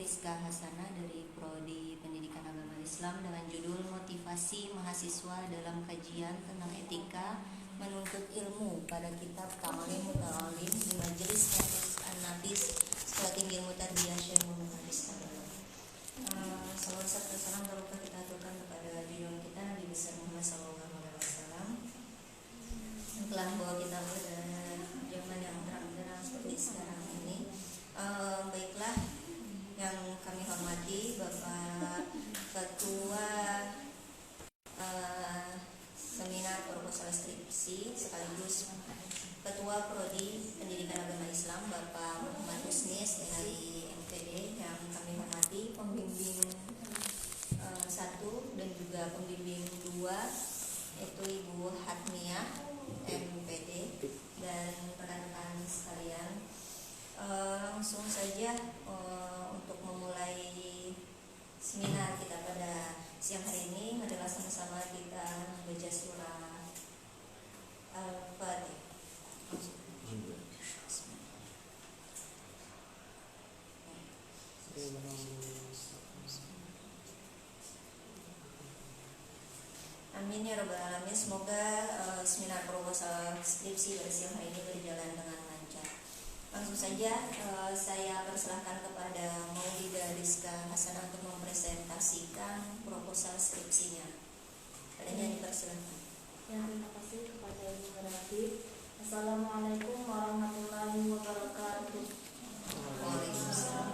Rizka Hasanah dari Prodi Pendidikan Agama Islam dengan judul Motivasi Mahasiswa dalam Kajian tentang Etika Menuntut Ilmu pada kitab Ta'lim Muta'alim di Majelis Kampus An-Nafis Sekolah Tinggi Ilmu Tarbiyah Syekh Muhammad Rizka. Salawat serta salam barokah kita aturkan kepada junjungan kita Nabi besar Muhammad SAW yang telah membawa kita pada zaman yang terang-terang seperti sekarang ini. Baiklah, yang kami hormati Bapak Ketua Seminar Proposal Skripsi sekaligus Ketua Prodi Pendidikan Agama Islam Bapak Muhammad Husni dari MPD, yang kami hormati pembimbing 1 dan juga pembimbing 2 yaitu Ibu Hatmiyah MPD dan rekan-rekan sekalian. Langsung saja untuk memulai seminar kita pada siang hari ini, adalah sama-sama kita membaca surah Al-Fatihah. Amin ya rabbal alamin. Semoga seminar proposal skripsi pada siang hari ini berjalan dengan lancar. Langsung saja saya persilahkan kepada Maulida Rizka Hasanah untuk mempresentasikan proposal skripsinya. Padanya dipersilahkan. Ya, terima kasih kepada Ibu Berarti. Assalamualaikum warahmatullahi wabarakatuh. Waalaikumsalam.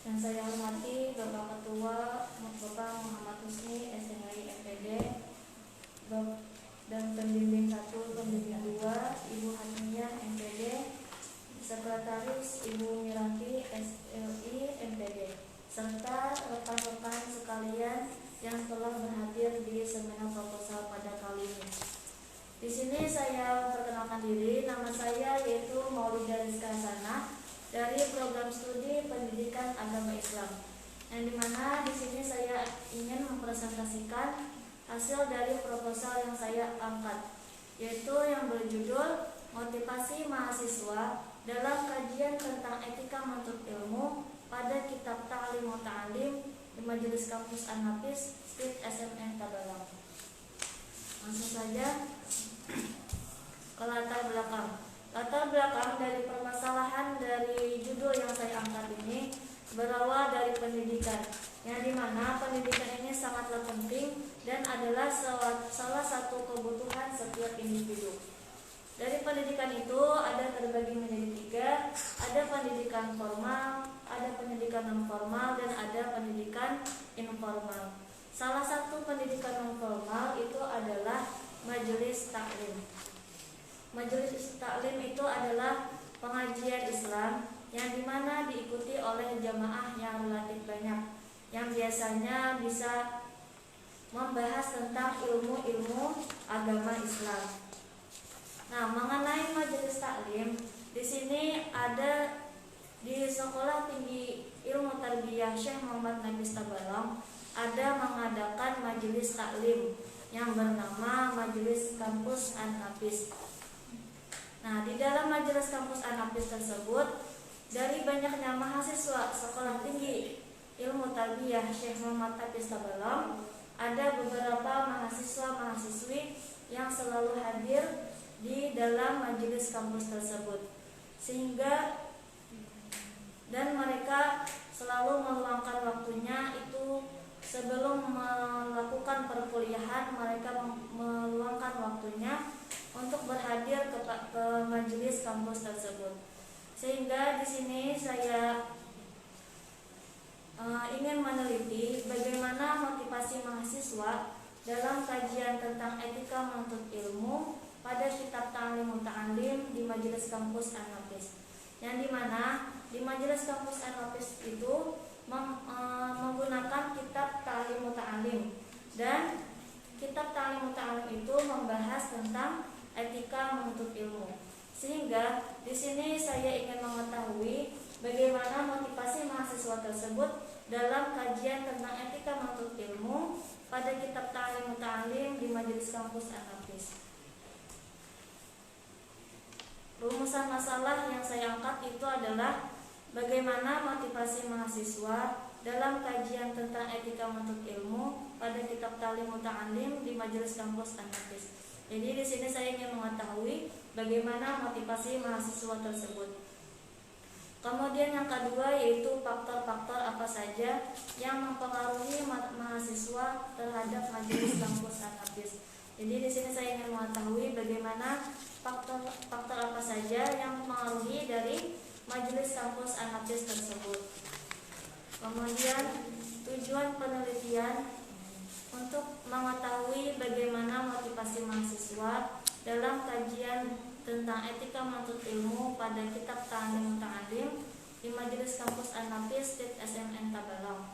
Yang saya hormati Bapak Ketua Bapak Muhammad Husni SNI MPD dan pembimbing 1, pembimbing 2 Ibu Hatmiyah MPD, Sekretaris Ibu Miranti SLI MPD, serta rekan-rekan sekalian yang telah berhadir di seminar proposal pada kali ini. Di sini saya memperkenalkan diri. Nama saya yaitu Maulida Rizka Hasanah dari program studi Pendidikan Agama Islam, yang dimana di sini saya ingin mempresentasikan hasil dari proposal yang saya angkat, yaitu yang berjudul Motivasi Mahasiswa dalam Kajian tentang Etika Menuntut Ilmu pada Kitab Ta'lim Muta'alim di Majelis Kampus An-Nafis Street SMN Tabalang. Langsung saja ke latar belakang. Latar belakang dari permasalahan dari judul yang saya angkat ini berawal dari pendidikan, yang dimana pendidikan ini sangatlah penting dan adalah salah satu kebutuhan setiap individu. Dari pendidikan itu ada terbagi menjadi 3, ada pendidikan formal, ada pendidikan non formal, dan ada pendidikan informal. Salah satu pendidikan non formal itu adalah majelis taklim. Majelis taklim itu adalah pengajian Islam yang dimana diikuti oleh jamaah yang relatif banyak, yang biasanya bisa membahas tentang ilmu-ilmu agama Islam. Nah, mengenai majelis taklim, di sini ada di Sekolah Tinggi Ilmu Tarbiyah Syekh Muhammad Nafis Tabalang ada mengadakan majelis taklim yang bernama Majelis Kampus An-Nafis. Nah, di dalam Majelis Kampus An-Nafis tersebut, dari banyaknya mahasiswa Sekolah Tinggi Ilmu Tarbiyah Syekh Muhammad Nafis Tabalang, ada beberapa mahasiswa-mahasiswi yang selalu hadir di dalam majelis kampus tersebut, sehingga dan mereka selalu meluangkan waktunya itu sebelum melakukan perkuliahan, mereka meluangkan waktunya untuk berhadir ke majelis kampus tersebut. Sehingga di sini saya ingin meneliti bagaimana motivasi mahasiswa dalam kajian tentang etika menuntut ilmu pada kitab Ta'lim Muta'alim di Majelis Kampus An-Nafis, yang dimana di Majelis Kampus An-Nafis itu menggunakan kitab Ta'lim Muta'alim, dan kitab Ta'lim Muta'alim itu membahas tentang etika menuntut ilmu. Sehingga di sini saya ingin mengetahui bagaimana motivasi mahasiswa tersebut dalam kajian tentang etika menuntut ilmu pada kitab Ta'lim Muta'alim di Majelis Kampus An-Nafis. Rumusan masalah yang saya angkat itu adalah bagaimana motivasi mahasiswa dalam kajian tentang etika menuntut ilmu pada kitab Ta'lim Muta'allim di Majelis Kampus An-Nafis. Jadi di sini saya ingin mengetahui bagaimana motivasi mahasiswa tersebut. Kemudian yang kedua yaitu faktor-faktor apa saja yang mempengaruhi mahasiswa terhadap Majelis Kampus An-Nafis. Jadi di sini saya ingin mengetahui bagaimana faktor apa saja yang mempengaruhi dari Majelis Kampus An-Nafis tersebut. Kemudian tujuan penelitian untuk mengetahui bagaimana motivasi mahasiswa dalam kajian tentang etika menuntut ilmu pada kitab Ta'lim Muta'allim di Majelis Kampus An-Nafis SMN Tabalong,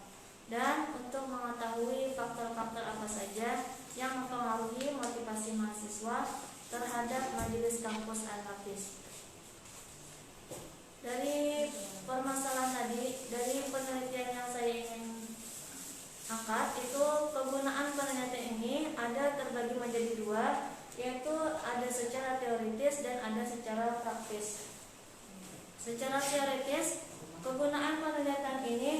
dan untuk mengetahui faktor-faktor apa saja yang mempengaruhi motivasi mahasiswa terhadap Majelis Kampus An-Nafis. Dari permasalahan tadi, dari penelitian yang saya ingin angkat, itu penggunaan penelitian ini ada terbagi menjadi dua, yaitu ada secara teoritis dan ada secara praktis. Secara teoritis, penggunaan penelitian ini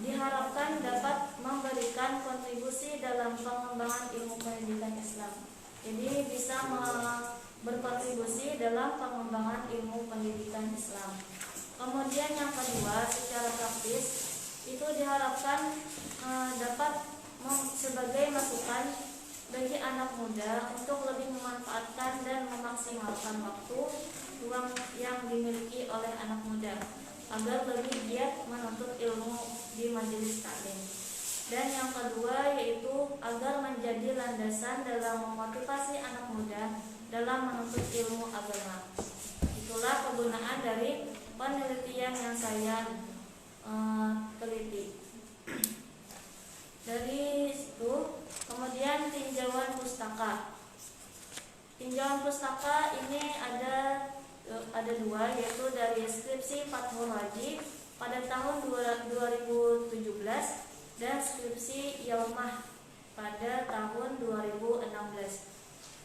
diharapkan dapat memberikan kontribusi dalam pengembangan ilmu pendidikan Islam. Jadi bisa berkontribusi dalam pengembangan ilmu pendidikan Islam. Kemudian yang kedua, secara praktis itu diharapkan dapat sebagai masukan bagi anak muda untuk lebih memanfaatkan dan memaksimalkan waktu luang yang dimiliki oleh anak muda agar lebih giat menuntut ilmu di majelis taklim. Dan yang kedua yaitu agar menjadi landasan dalam memotivasi anak muda dalam menuntut ilmu agama. Itulah kegunaan dari penelitian yang saya teliti. Dari itu kemudian tinjauan pustaka. Tinjauan pustaka ini ada dua, yaitu dari skripsi Fathul Raji pada tahun 2017 dan skripsi Yaumah pada tahun 2016.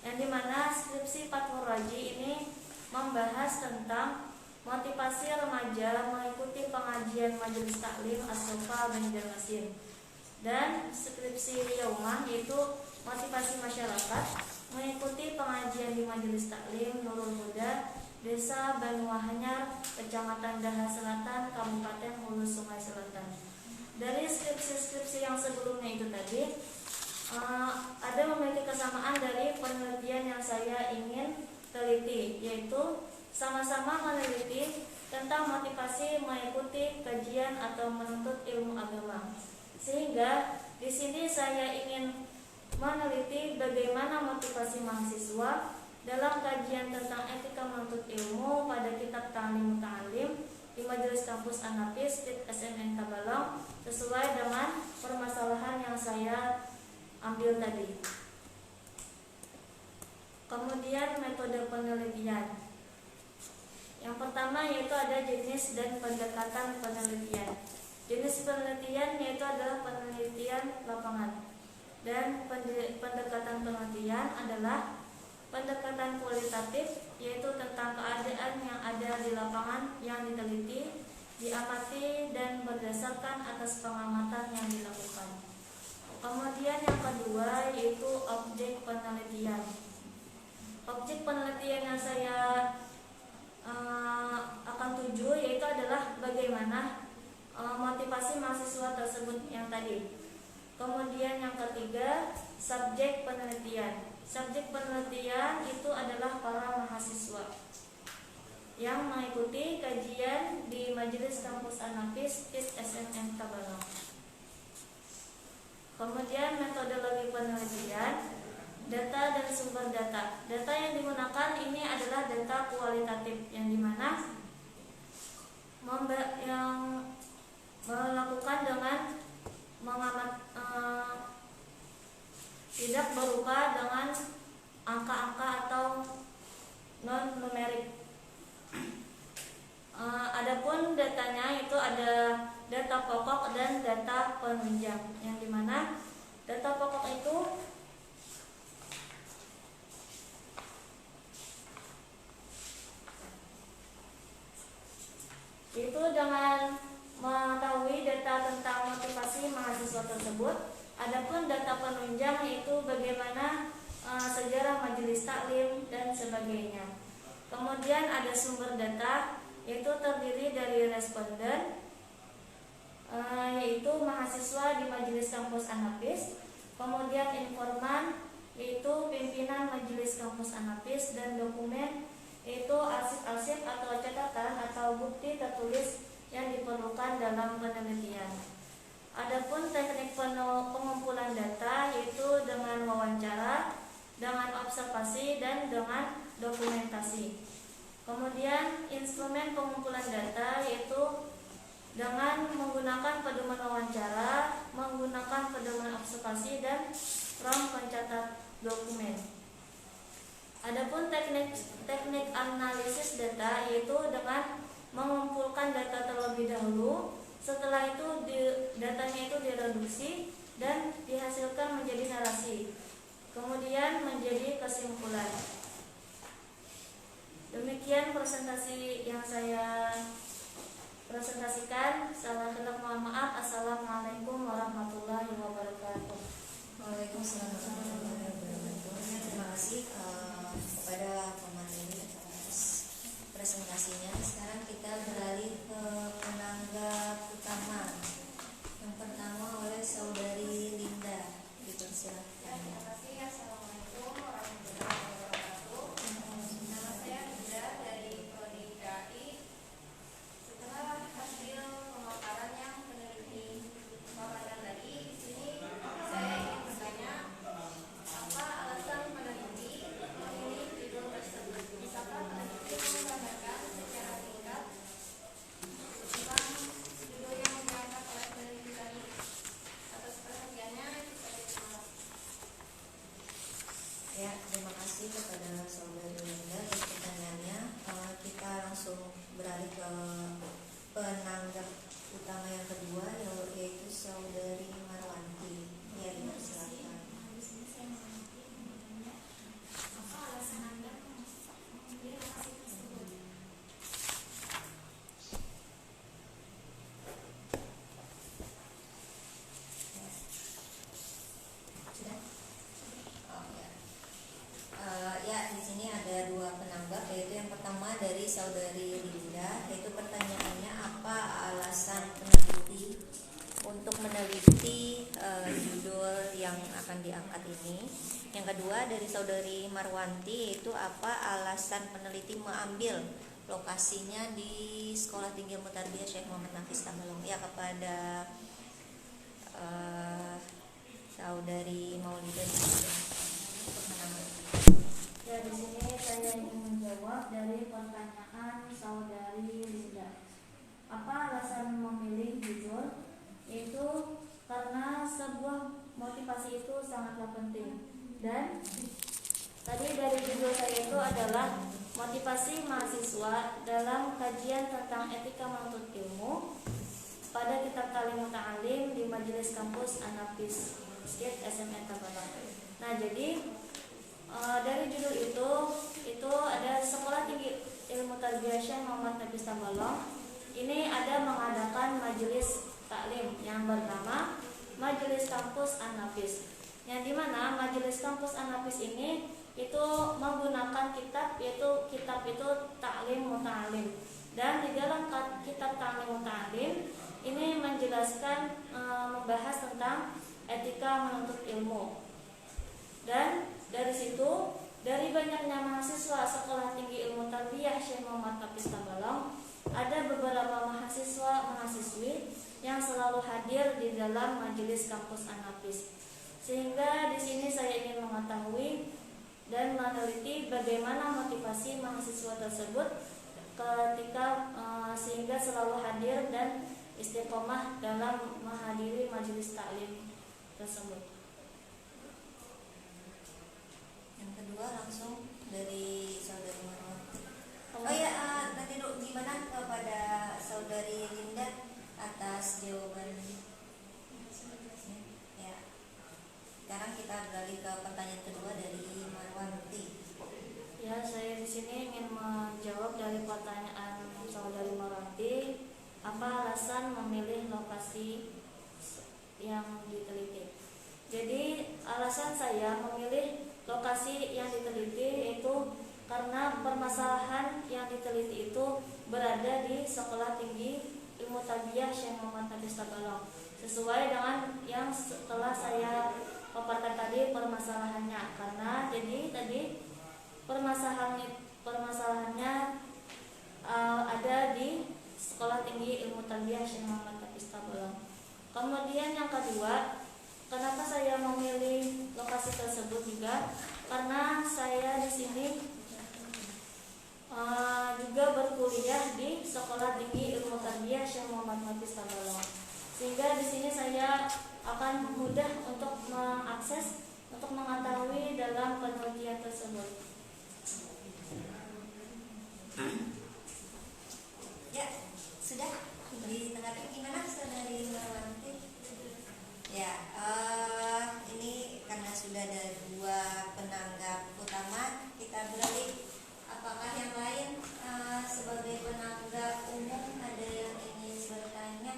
Yang dimana skripsi Fathul Raji ini membahas tentang motivasi remaja mengikuti pengajian Majelis Taklim As-Sofa Banjarmasin. Dan skripsi Yaumah yaitu motivasi masyarakat mengikuti pengajian di Majelis Taklim Nurul Huda, Desa Banuahanyar, Kecamatan Daha Selatan, Kabupaten Hulu Sungai Selatan. Dari skripsi-skripsi yang sebelumnya itu tadi ada memiliki kesamaan dari penelitian yang saya ingin teliti, yaitu sama-sama meneliti tentang motivasi mengikuti kajian atau menuntut ilmu agama. Sehingga di sini saya ingin meneliti bagaimana motivasi mahasiswa dalam kajian tentang etika menuntut ilmu pada kitab Ta'lim Muta'allim di Majelis Kampus An-Nafis SMN Tabalong sesuai dengan permasalahan yang saya ambil tadi. Kemudian metode penelitian. Yang pertama yaitu ada jenis dan pendekatan penelitian. Jenis penelitian yaitu adalah penelitian lapangan, dan pendekatan penelitian adalah pendekatan kualitatif, yaitu tentang keadaan yang ada di lapangan yang diteliti, diamati, dan berdasarkan atas pengamatan yang dilakukan. Kemudian yang kedua yaitu objek penelitian. Objek penelitian yang saya akan tuju yaitu adalah bagaimana motivasi mahasiswa tersebut yang tadi. Kemudian yang ketiga, subjek penelitian. Subjek penelitian itu adalah para mahasiswa yang mengikuti kajian di Majelis Kampus An-Nafis SMN Tabalong. Kemudian metodologi penelitian, data dan sumber data. Data yang digunakan ini adalah data kualitatif, yang dimana yang melakukan dengan mengamat tidak berupa dengan angka-angka atau non numerik. Adapun datanya itu ada data pokok dan data penunjang, yang dimana data pokok itu Itu dengan mengetahui data tentang motivasi mahasiswa tersebut. Adapun data penunjang yaitu bagaimana sejarah majelis taklim dan sebagainya. Kemudian ada sumber data yaitu terdiri dari responden, yaitu mahasiswa di majelis kampus Anapis. Kemudian informan yaitu pimpinan majelis kampus Anapis, dan dokumen yaitu arsip-arsip atau catatan atau bukti tertulis yang diperlukan dalam penelitian. Adapun teknik pengumpulan data yaitu dengan wawancara, dengan observasi, dan dengan dokumentasi. Kemudian instrumen pengumpulan data yaitu dengan menggunakan pedoman wawancara, menggunakan pedoman observasi, dan RAM pencatat dokumen. Adapun teknik analisis data yaitu dengan mengumpulkan data terlebih dahulu. Setelah itu datanya itu direduksi dan dihasilkan menjadi narasi, kemudian menjadi kesimpulan. Demikian presentasi yang saya presentasikan. Salah hilaf mohon maaf. Assalamualaikum warahmatullahi wabarakatuh. Waalaikumsalam warahmatullahi wabarakatuh. Terima kasih kepada pemateri atas presentasinya. Sekarang kita beralih ke penanggap utama. Yang pertama oleh Saudari Linda. Dipersilakan. Terima kasih. Assalamualaikum warahmatullahi wabarakatuh. Nama saya Linda dari Prodi KI. Setelah hasil pemaparan yang peneliti paparan tadi, di sini saya ingin bertanya, apa alasan peneliti memilih judul tersebut? Bisakah peneliti menggambarkan secara singkat tentang judul yang diangkat oleh peneliti tadi? Atas perhatiannya, itu saja. Terima kasih. Ya, terima kasih kepada Saudari Linda atas pertanyaannya. Kita langsung beralih ke penanggap utama yang kedua, yaitu Saudari Marwanti. Ya, silakan. Apa alasan Anda memilih lokasi tersebut? Sudah? Oh ya. Ya, di sini ada dua penanggap, yaitu yang pertama dari Saudari Linda, yaitu pertanyaannya apa alasan peneliti untuk meneliti judul yang akan diangkat ini. Yang kedua dari Saudari Marwanti, yaitu apa alasan peneliti mengambil lokasinya di Sekolah Tinggi Ilmu Tarbiyah Syekh Muhammad Nafis Tambalong. Ya, kepada Saudari Maulidah. Ya, di sini saya ingin menjawab dari pertanyaan Saudari Linda. Apa alasan memilih judul? Itu karena sebuah motivasi itu sangatlah penting. Dan tadi dari judul saya itu adalah motivasi mahasiswa dalam kajian tentang etika menuntut ilmu pada kitab Ta'lim Muta'alim di Majelis Kampus Anapis SMN Tambalong. Nah, jadi dari judul itu ada Sekolah Tinggi Ilmu Tarbiyah Syekh Muhammad Nafis Tambalong. Ini ada mengadakan majelis taklim yang bernama Majelis Kampus An-Nafis, yang dimana Majelis Kampus An-Nafis ini itu menggunakan kitab, yaitu kitab itu Ta'lim Muta'alim. Dan di dalam kitab Ta'lim Muta'alim ini menjelaskan membahas tentang etika menuntut ilmu. Dan dari situ, dari banyaknya mahasiswa Sekolah Tinggi Ilmu Tarbiyah Syekh Muhammad Nafis Tambalong, ada beberapa mahasiswa-mahasiswi yang selalu hadir di dalam majelis kampus An-Nafis. Sehingga di sini saya ingin mengetahui dan meneliti bagaimana motivasi mahasiswa tersebut ketika sehingga selalu hadir dan istiqomah dalam menghadiri majelis taklim tersebut. Yang kedua langsung dari Saudari Marwanti. Oh ya, nanti dulu gimana kepada Saudari Linda atas jawaban. Ya. Sekarang kita beralih ke pertanyaan kedua dari Marwanti. Ya, saya di sini ingin menjawab dari pertanyaan Saudari Marwanti. Apa alasan memilih lokasi yang diteliti? Jadi alasan saya memilih lokasi yang diteliti itu karena permasalahan yang diteliti itu berada di Sekolah Tinggi Ilmu Tarbiyah Syekh Muhammad Nafis Tabalong, sesuai dengan yang setelah saya paparkan tadi permasalahannya. Karena jadi tadi permasalahannya ada di Sekolah Tinggi Ilmu Tarbiyah Syekh Muhammad Nafis Tabalong. Kemudian yang kedua, kenapa saya memilih lokasi tersebut juga karena saya di sini juga berkuliah di Sekolah Tinggi Ilmu Tarbiyah Syekh Muhammad Nafis Tabalong, sehingga di sini saya akan mudah untuk mengakses, untuk mengetahui dalam penelitian tersebut. Ya, sudah ditanggapi gimana saudari Marwanti? Ya, ini karena sudah ada dua penanggap utama, kita beralih. Apakah yang lain sebagai penanggap umum ada yang ingin bertanya?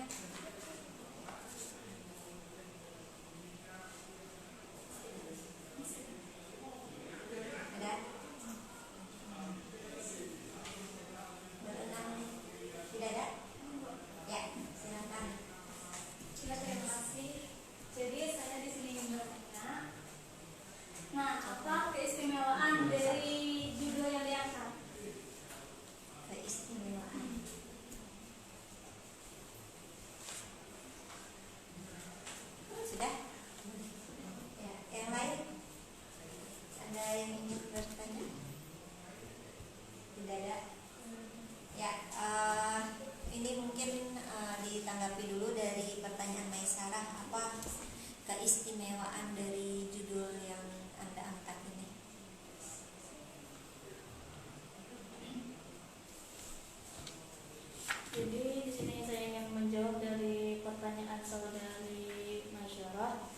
Ada? Berenang? Tidak ada? Ya, silakan. Ya, terima kasih. Jadi saya di sini ingin bertanya. Nah, apa keistimewaan dari judul yang diangkat? Keistimewaan. Sudah? Ya, yang lain? Ada yang ingin bertanya? Tidak ada? Ya, ini mungkin ditanggapi dulu dari pertanyaan Maisarah. Apa keistimewaan dari judul yang Anda angkat ini? Jadi di sini saya ingin menjawab dari pertanyaan saudari Masyarah.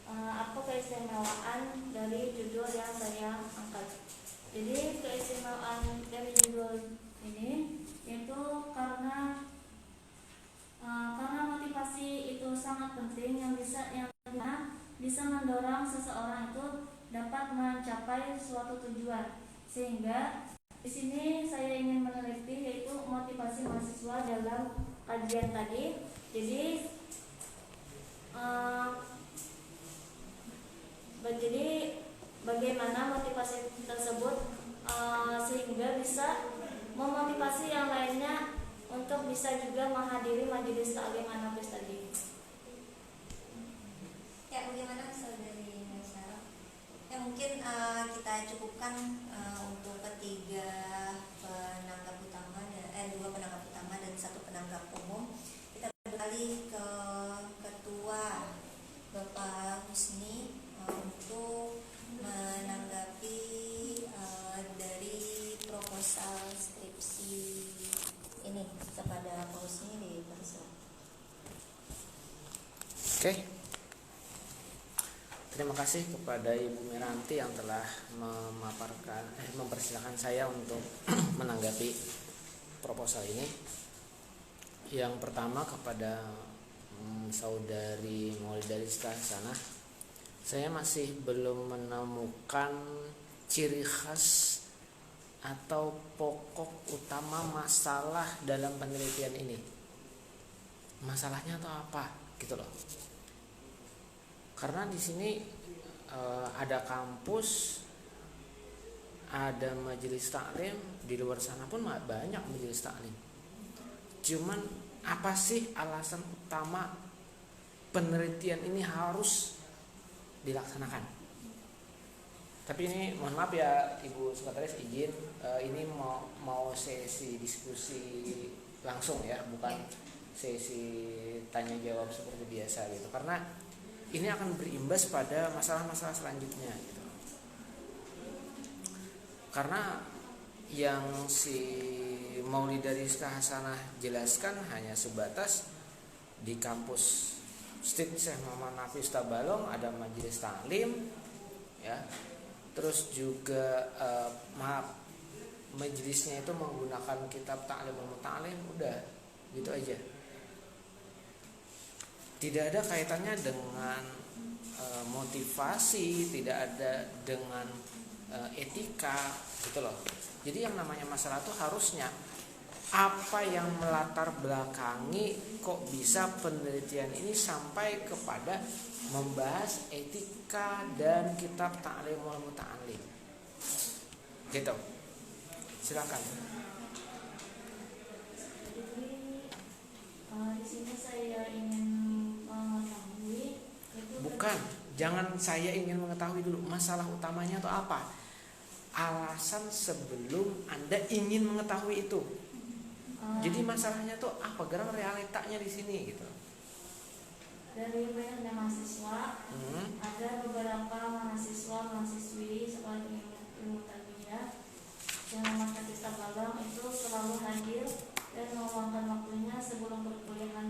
Apa keistimewaan dari judul yang saya angkat? Jadi keistimewaan dari judul ini yaitu karena motivasi itu sangat penting yang bisa mendorong seseorang itu dapat mencapai suatu tujuan, sehingga di sini saya ingin meneliti yaitu motivasi mahasiswa dalam kajian tadi. Jadi bagaimana motivasi tersebut sehingga bisa memotivasi yang lainnya untuk bisa juga menghadiri majelis taklim An-Nafis tadi. Ya, bagaimana saudari Maisarah? Ya, mungkin kita cukupkan untuk ketiga penanggap utama, dua penanggap utama dan satu penanggap umum. Kita beralih ke Ketua Bapak Husni untuk menanggapi dari proposal skripsi ini kepada Pak Husni di persilakan. Oke. Terima kasih kepada Ibu Miranti yang telah mempersilahkan saya untuk menanggapi proposal ini. Yang pertama kepada saudari Maulidariska sana, saya masih belum menemukan ciri khas atau pokok utama masalah dalam penelitian ini. Masalahnya atau apa, gitu loh. Karena di sini ada kampus, ada majelis taklim, di luar sana pun banyak majelis taklim. Cuman apa sih alasan utama penelitian ini harus dilaksanakan? Tapi ini mohon maaf ya Ibu Sekretaris, izin ini mau sesi diskusi langsung ya, bukan sesi tanya jawab seperti biasa gitu. Karena ini akan berimbas pada masalah-masalah selanjutnya gitu. Karena yang si Maulidariska Hasanah jelaskan hanya sebatas di kampus Syekh Muhammad Nafis Tabalong ada majelis taklim ya. Terus juga majelisnya itu menggunakan kitab Ta'limul Muta'allim, udah gitu aja. tidak ada kaitannya dengan motivasi, tidak ada dengan etika gitu loh. Jadi yang namanya masalah itu harusnya apa yang melatar belakangi kok bisa penelitian ini sampai kepada membahas etika dan kitab Ta'limul Muta'allim. Gitu. Silakan. Jadi di sini saya ingin mengetahui itu Bukan, jangan saya ingin mengetahui dulu masalah utamanya itu apa. Alasan sebelum Anda ingin mengetahui itu. Jadi masalahnya tuh apa? Gerang realitanya di sini gitu. dari banyaknya mahasiswa, ada beberapa mahasiswa-mahasiswi sekolah ilmu tarbiyah yang memakai kitab magang itu selalu hadir dan meluangkan waktunya sebelum perkuliahan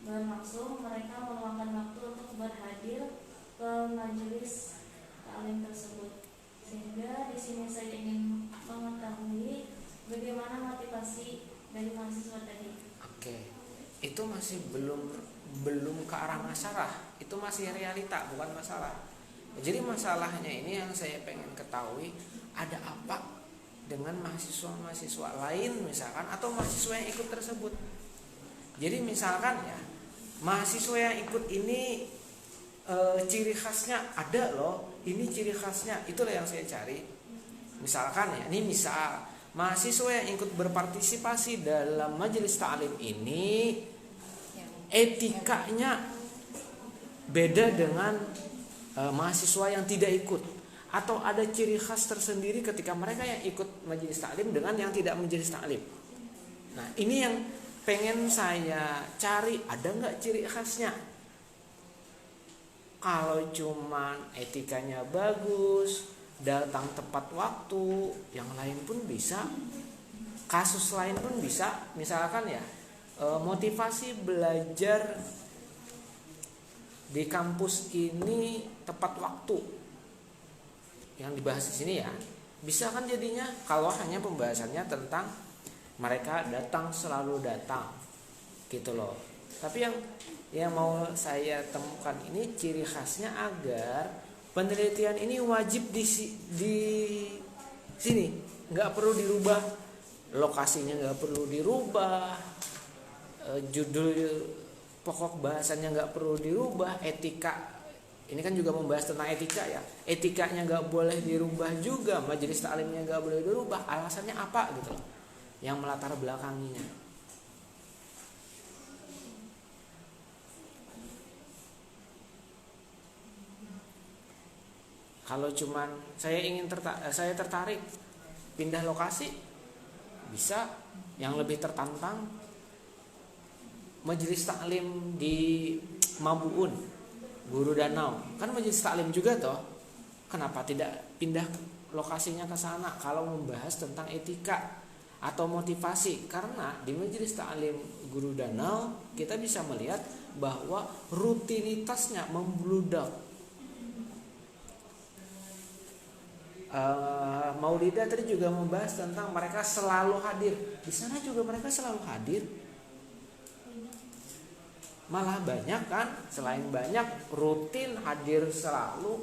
berlangsung. Mereka meluangkan waktu untuk berhadir ke majelis taklim tersebut. Sehingga di sini saya ingin mengetahui bagaimana motivasi dari mahasiswa tadi. Oke. Itu masih belum ke arah masalah. Itu masih realita, bukan masalah. Jadi masalahnya ini yang saya pengen ketahui, ada apa dengan mahasiswa-mahasiswa lain misalkan atau mahasiswa yang ikut tersebut. Jadi misalkan ya, mahasiswa yang ikut ini ciri khasnya ada loh, ini ciri khasnya, itulah yang saya cari. Misalkan ya, ini misal mahasiswa yang ikut berpartisipasi dalam majelis ta'lim ini etikanya beda dengan mahasiswa yang tidak ikut, atau ada ciri khas tersendiri ketika mereka yang ikut majelis ta'lim dengan yang tidak majelis ta'lim. Nah, ini yang pengen saya cari, ada nggak ciri khasnya? Kalau cuman etikanya bagus, datang tepat waktu, yang lain pun bisa, kasus lain pun bisa. Misalkan ya, motivasi belajar di kampus ini tepat waktu, yang dibahas di sini ya, bisa kan jadinya kalau hanya pembahasannya tentang mereka datang, selalu datang gitu loh. Tapi yang mau saya temukan ini ciri khasnya agar penelitian ini wajib di sini, nggak perlu dirubah, lokasinya nggak perlu dirubah, judul pokok bahasannya nggak perlu dirubah, etika ini kan juga membahas tentang etika ya, etikanya nggak boleh dirubah juga, majelis taklimnya nggak boleh dirubah. Alasannya apa gitu loh, yang melatar belakanginya. Kalau cuman saya tertarik pindah lokasi, bisa. Yang lebih tertantang majelis taklim di Mabuun, Guru Danau, kan majelis taklim juga toh. Kenapa tidak pindah lokasinya ke sana kalau membahas tentang etika atau motivasi? Karena di majelis taklim Guru Danau kita bisa melihat bahwa rutinitasnya membludak. Maulidah tadi juga membahas tentang mereka selalu hadir. Di sana juga mereka selalu hadir. Malah banyak kan, selain banyak rutin hadir selalu.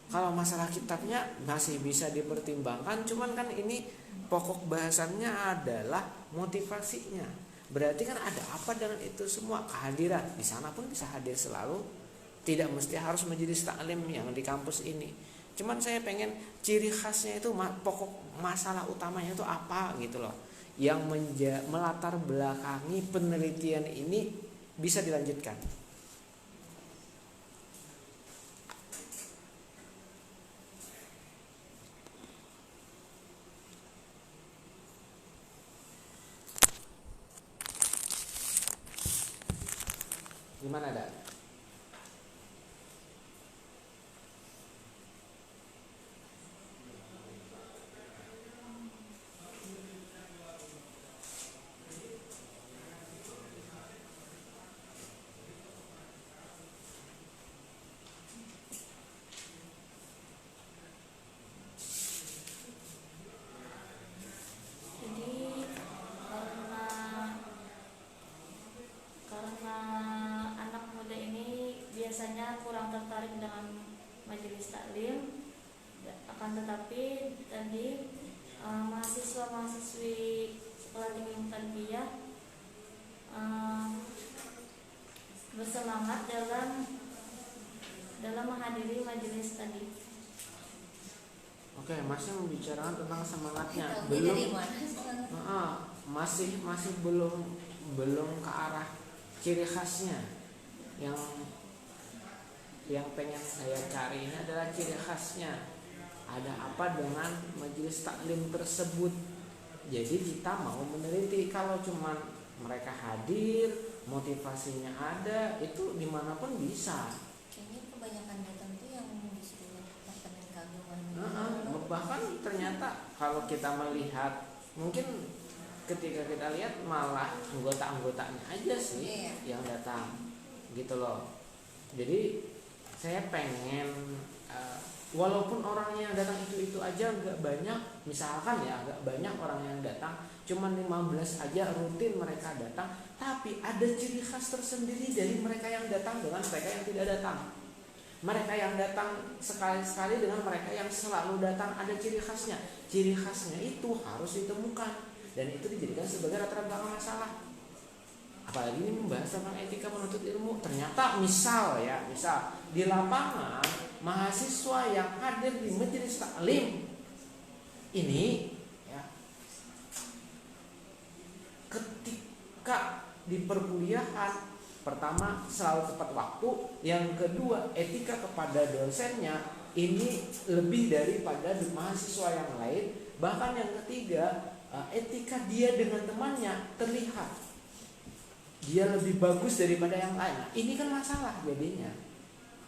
Kalau masalah kitabnya masih bisa dipertimbangkan, cuman kan ini pokok bahasannya adalah motivasinya. Berarti kan ada apa dengan itu semua? Kehadiran. Di sana pun bisa hadir selalu. Tidak mesti harus majelis taklim yang di kampus ini. Cuman saya pengen ciri khasnya itu, pokok masalah utamanya itu apa gitu loh, yang melatar belakangi penelitian ini bisa dilanjutkan. Gimana ada? Jadi karena biasanya kurang tertarik dengan majelis taklim, akan tetapi tadi mahasiswa-mahasiswi sekolah tinggi Muhammadiyah bersemangat dalam menghadiri majelis tadi. Oke, masih membicarakan tentang semangatnya. Tahu Belum dari mana semangat? masih belum ke arah ciri khasnya. Yang pengen saya cari ini adalah ciri khasnya. Ada apa dengan majelis taklim tersebut? Jadi kita mau meneliti. Kalau cuman mereka hadir, motivasinya ada, itu dimanapun bisa. Kayaknya kebanyakan datang tuh yang disuruh departemen keagamaan. Bahkan ternyata kalau kita melihat, mungkin ketika kita lihat malah anggota-anggotanya aja sih yang datang, gitu loh. Jadi saya pengen walaupun orangnya yang datang itu aja nggak banyak, misalkan ya nggak banyak orang yang datang, cuman 15 aja rutin mereka datang, tapi ada ciri khas tersendiri dari mereka yang datang dengan mereka yang tidak datang. Mereka yang datang sekali-sekali dengan mereka yang selalu datang, ada ciri khasnya. Ciri khasnya itu harus ditemukan dan itu dijadikan sebagai latar belakang masalah. Apalagi ini membahas tentang etika menuntut ilmu. Ternyata misal di lapangan mahasiswa yang hadir di majelis taklim ini ya, ketika di perkuliahan, pertama selalu tepat waktu, yang kedua etika kepada dosennya ini lebih daripada mahasiswa yang lain, bahkan yang ketiga etika dia dengan temannya terlihat dia lebih bagus daripada yang lain. Nah, ini kan masalah jadinya.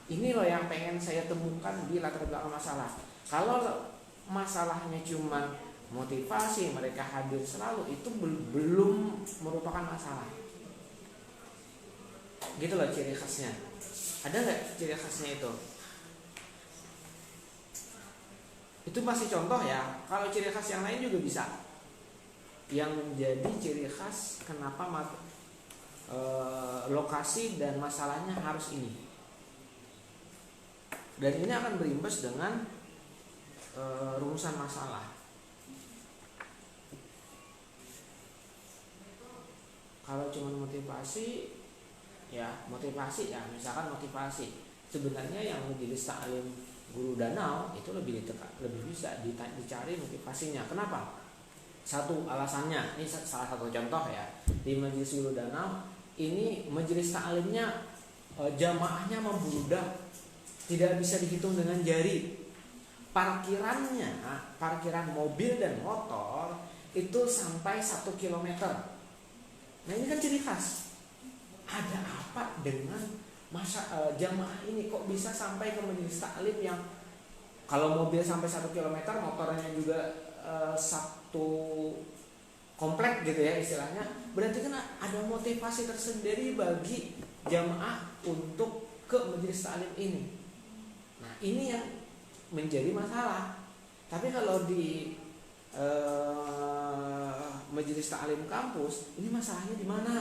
Ini loh yang pengen saya temukan di latar belakang masalah. Kalau masalahnya cuma motivasi, mereka hadir selalu, itu belum merupakan masalah. Gitu loh ciri khasnya. Ada nggak ciri khasnya itu? Itu masih contoh ya. Kalau ciri khas yang lain juga bisa. Yang menjadi ciri khas kenapa lokasi dan masalahnya harus ini. Dan ini akan berimbas dengan rumusan masalah. Kalau cuma motivasi ya, misalkan motivasi. Sebenarnya yang majelis taklim Guru Danau itu lebih bisa dicari motivasinya. Kenapa? Satu alasannya, ini salah satu contoh ya. Di majelis Guru Danau ini majelis taklimnya jamaahnya membludak, tidak bisa dihitung dengan jari. Parkiran mobil dan motor itu sampai 1 kilometer. Nah ini kan ciri khas. Ada apa dengan jamaah ini kok bisa sampai ke majelis taklim yang kalau mobil sampai 1 kilometer, motornya juga satu komplek gitu ya istilahnya. Berarti kan ada motivasi tersendiri bagi jamaah untuk ke majelis taklim ini. Nah ini yang menjadi masalah. Tapi kalau di majelis taklim kampus, ini masalahnya di mana?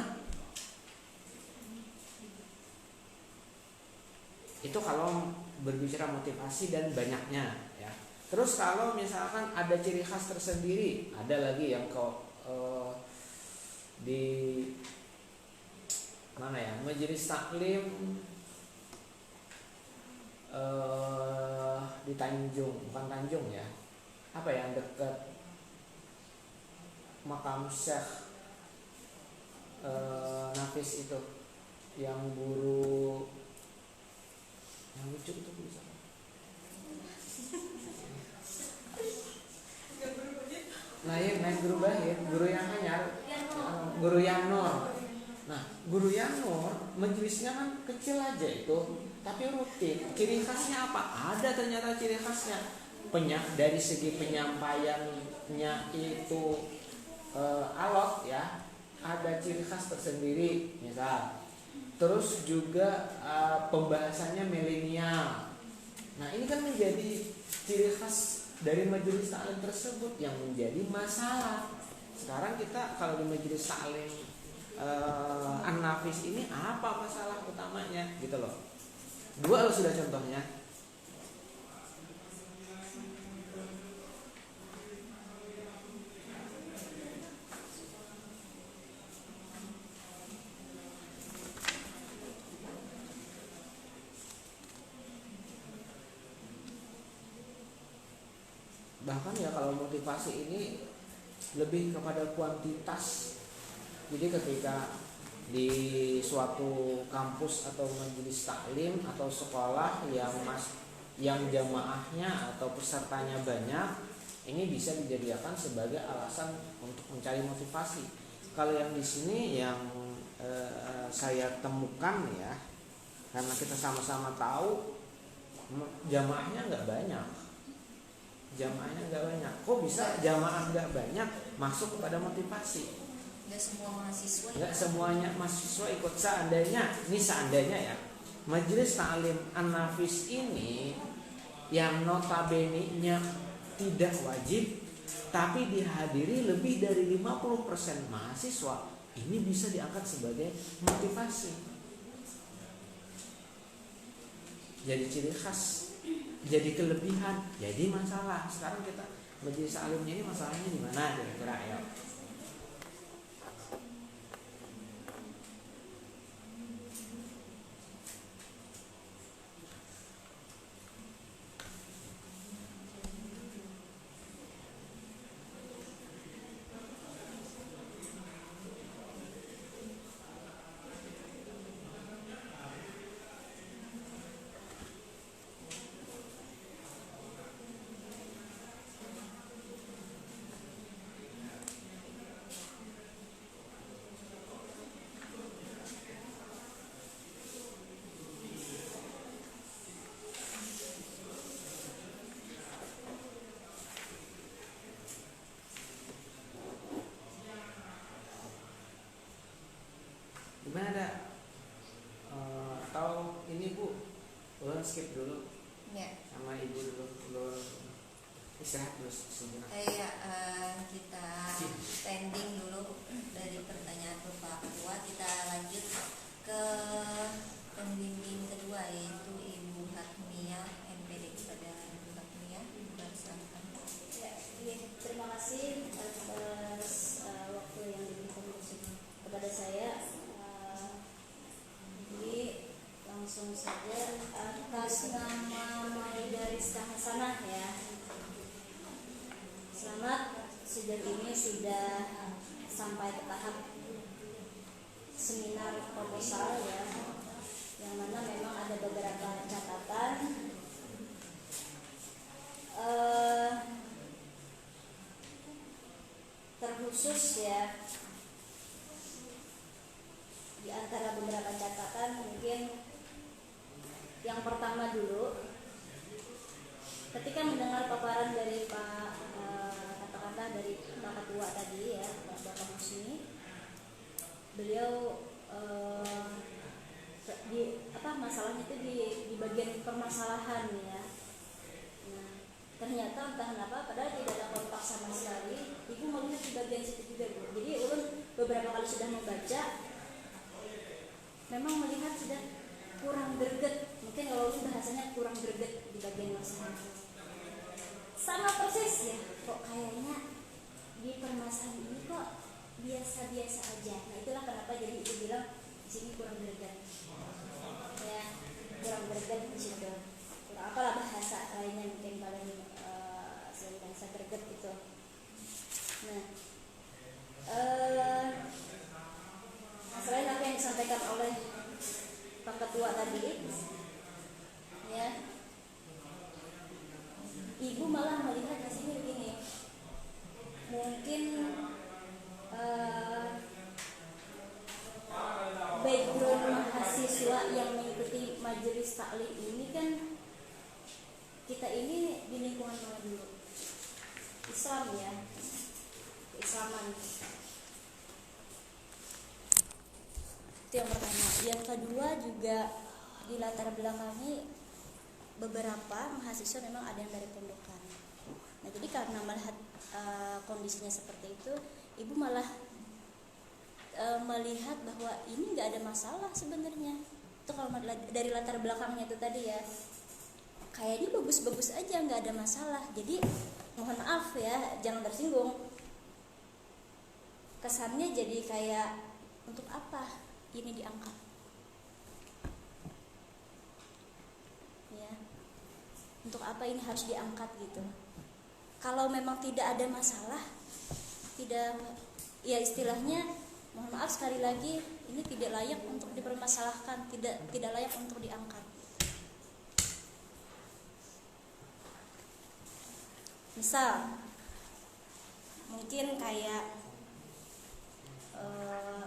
Itu kalau berbicara motivasi dan banyaknya ya. Terus kalau misalkan ada ciri khas tersendiri, ada lagi yang di mana ya, majelis taklim di bukan Tanjung ya, apa yang dekat makam Syekh Nafis itu, yang guru yang lucu itu bisa. Naik guru Bahir, guru yang anyar, guru yang Nur. Nah, guru yang Nur majelisnya kan kecil aja itu, tapi rutin. Ciri khasnya apa? Ada ternyata ciri khasnya. Dari segi penyampaiannya itu alot ya, ada ciri khas tersendiri misal. Terus juga pembahasannya milenial. Nah ini kan menjadi ciri khas dari majelis taklim tersebut yang menjadi masalah. Sekarang kita kalau di majelis taklim An-Nafis ini apa masalah utamanya gitu loh. Dua lo sudah contohnya. Bahkan ya kalau motivasi ini lebih kepada kuantitas. Jadi ketika di suatu kampus atau majelis taklim atau sekolah yang jamaahnya atau pesertanya banyak, ini bisa dijadikan sebagai alasan untuk mencari motivasi. Kalau yang di sini yang saya temukan ya, karena kita sama-sama tahu jamaahnya nggak banyak. Kok bisa jamaah nggak banyak masuk kepada motivasi? Nggak semua mahasiswa. Nggak semuanya mahasiswa ikut. Seandainya ya, majelis taklim An-Nafis ini yang notabene-nya tidak wajib, tapi dihadiri lebih dari 50% mahasiswa, ini bisa diangkat sebagai motivasi. Jadi ciri khas, jadi kelebihan, jadi masalah. Sekarang kita majelis taklimnya ini masalahnya di mana kira-kira ya? Gimana? Atau ini Bu, ulun skip dulu Ya. sama Ibu dulu, ulun istirahat dulu sejenak. Kita pending dulu dari pertanyaan Bapak Ketua. Kita lanjut ke pembimbing kedua, yaitu Ibu Hatmia, MPD. Kepada Ibu Hatmia, silakan. Ya, terima kasih atas waktu yang diberikan kepada saya. Jadi langsung saja atas nama Maida Rizka Hasanah ya. Selamat, sejauh ini sudah sampai ke tahap seminar proposal ya, yang mana memang ada beberapa catatan. Terkhusus ya, di antara beberapa catatan mungkin yang pertama dulu, ketika mendengar paparan dari Pak katakanlah dari Pak Ketua tadi ya, Bapak Musni, beliau masalahnya itu di bagian permasalahan ya. Nah, ternyata entah kenapa padahal tidak ada kontak sama sekali, Ibu melihat di bagian situ juga Bu. Jadi ulun beberapa kali sudah membaca, memang melihat sudah kurang greget. Mungkin kalau ulun bahasanya kurang greget di bagian masalah. Sama persis ya, kok kayaknya di permasalahan ini kok biasa-biasa aja. Nah itulah kenapa jadi Ibu bilang di sini kurang greget. Ya, kurang greget di situ. Kurang apalah bahasa lainnya mungkin paling selain bahasa greget gitu. Nah, selain apa yang disampaikan oleh Pak Ketua tadi, ya, Ibu malah melihat di sini begini, mungkin background mahasiswa yang mengikuti majelis taklim ini kan kita ini di lingkungan mana dulu? Islam ya, keislaman. Itu yang pertama. Yang kedua juga di latar belakangi beberapa mahasiswa memang ada yang dari pondokan. Nah jadi karena melihat kondisinya seperti itu, Ibu malah melihat bahwa ini nggak ada masalah sebenarnya. Itu kalau dari latar belakangnya itu tadi ya, kayaknya bagus-bagus aja, nggak ada masalah. Jadi mohon maaf ya, jangan tersinggung. Kesannya jadi kayak untuk apa ini diangkat? Ya, untuk apa ini harus diangkat gitu? Kalau memang tidak ada masalah, tidak, ya istilahnya mohon maaf sekali lagi, ini tidak layak untuk dipermasalahkan, tidak layak untuk diangkat. Misal mungkin kayak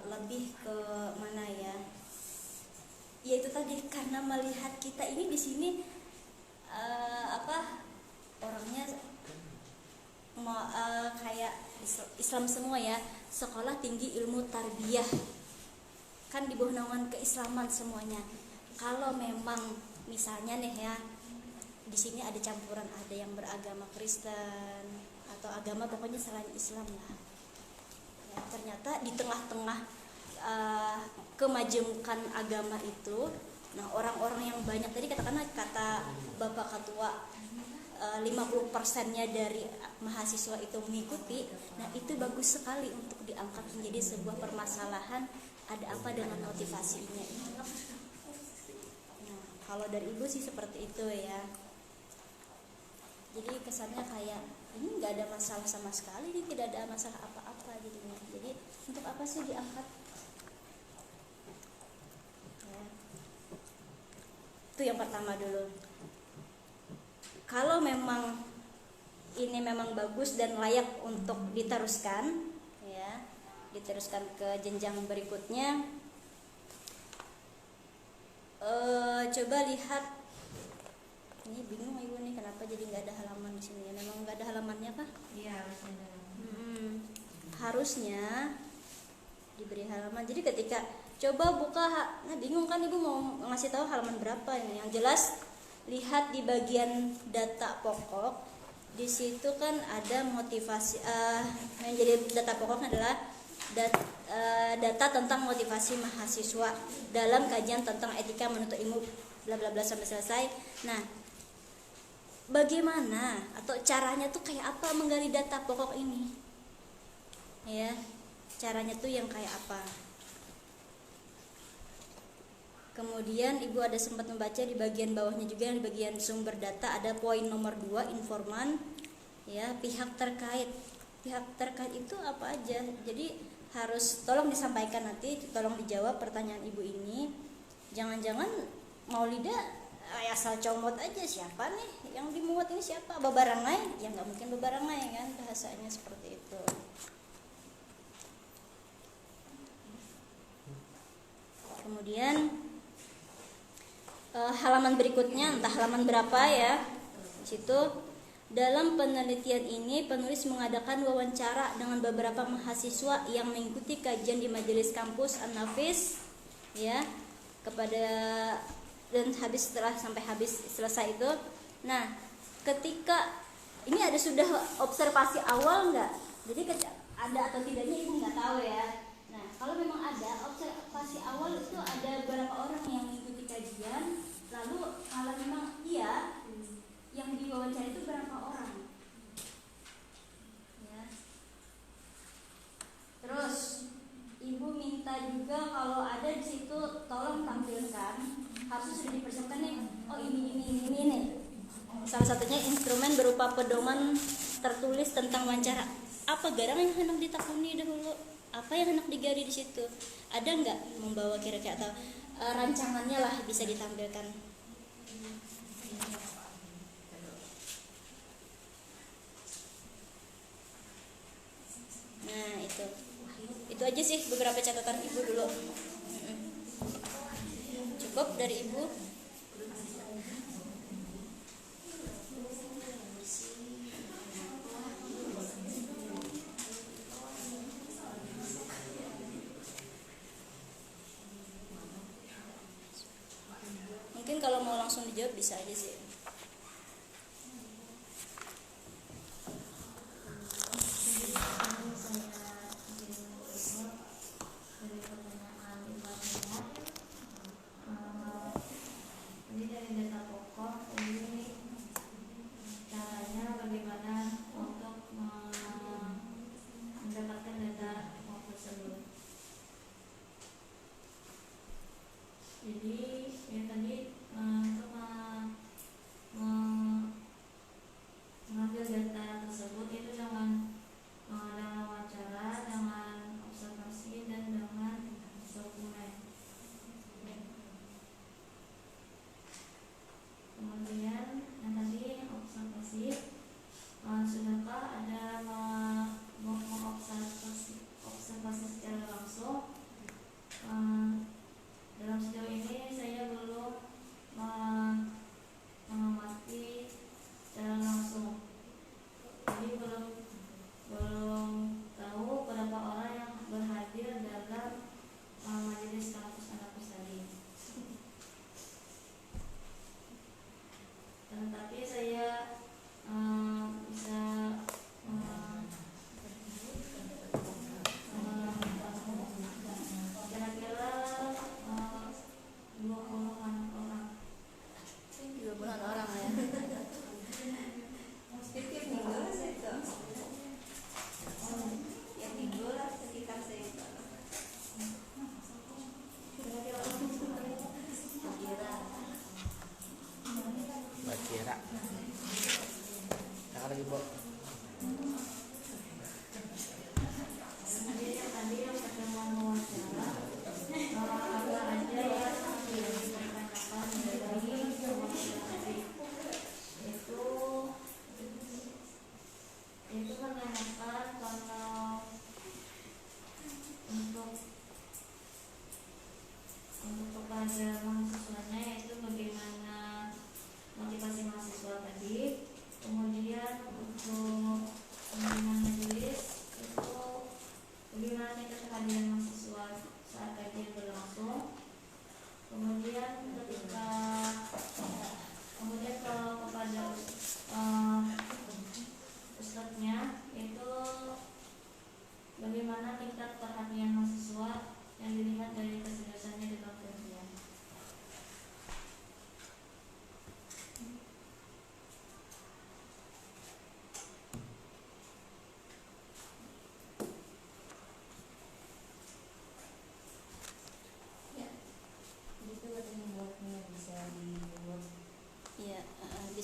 lebih ke mana ya? Ya itu tadi, karena melihat kita ini di sini orangnya kayak Islam semua ya, sekolah tinggi ilmu tarbiyah, kan di bawah naungan keislaman semuanya. Kalau memang misalnya nih ya, di sini ada campuran, ada yang beragama Kristen atau agama pokoknya selain Islam lah. Ya, ternyata di tengah-tengah kemajemukan agama itu, nah orang-orang yang banyak tadi katakanlah kata Bapak Ketua 50%-nya dari mahasiswa itu mengikuti, nah itu bagus sekali untuk diangkat menjadi sebuah permasalahan. Ada apa dengan motivasinya itu? Nah, kalau dari ibu sih seperti itu ya. Jadi kesannya kayak ini nggak ada masalah sama sekali, ini tidak ada masalah apa-apa jadinya. Jadi untuk apa sih diangkat? Ya. Itu yang pertama dulu. Kalau memang ini memang bagus dan layak untuk diteruskan, ya, diteruskan ke jenjang berikutnya. Coba lihat, ini bingung ibu nih kenapa jadi nggak ada halaman di sini ya? Memang nggak ada halamannya kah? Iya, harusnya. Harusnya diberi halaman. Jadi ketika coba buka, nah bingung kan ibu mau ngasih tahu halaman berapa ini? Yang jelas lihat di bagian data pokok, di situ kan ada motivasi. Yang jadi data pokok adalah data tentang motivasi mahasiswa dalam kajian tentang etika menuntut ilmu, bla bla bla sampai selesai. Nah, bagaimana atau caranya tuh kayak apa menggali data pokok ini? Ya, caranya tuh yang kayak apa? Kemudian ibu ada sempat membaca di bagian bawahnya juga, di bagian sumber data ada poin nomor 2, informan, ya, pihak terkait. Pihak terkait itu apa aja? Jadi harus tolong disampaikan nanti, tolong dijawab pertanyaan ibu ini. Jangan-jangan Maulida asal comot aja, siapa nih yang dimuat ini, siapa? Babarangai? Ya nggak mungkin babarangai kan, bahasanya seperti itu. Kemudian halaman berikutnya, entah halaman berapa ya, di situ dalam penelitian ini penulis mengadakan wawancara dengan beberapa mahasiswa yang mengikuti kajian di majelis kampus An-Nafis, ya, kepada dan sampai habis selesai itu. Nah, ketika ini ada sudah observasi awal nggak? Jadi ada atau tidaknya ibu nggak tahu ya. Nah, kalau memang ada observasi awal itu ada beberapa orang yang mengikuti kajian, lalu kalau memang iya, yang diwawancara itu berapa orang? Ya. Terus ibu minta juga kalau ada di situ tolong tampilkan, harusnya sudah dipersiapkan nih. Oh ini nih. Salah satunya instrumen berupa pedoman tertulis tentang wawancara. Apa garang yang hendak ditakuni dahulu? Apa yang hendak digali di situ? Ada nggak membawa kira-kira atau rancangannya lah bisa ditampilkan? Nah itu aja sih beberapa catatan ibu dulu. Cukup dari ibu? Mungkin kalau mau langsung dijawab bisa aja sih.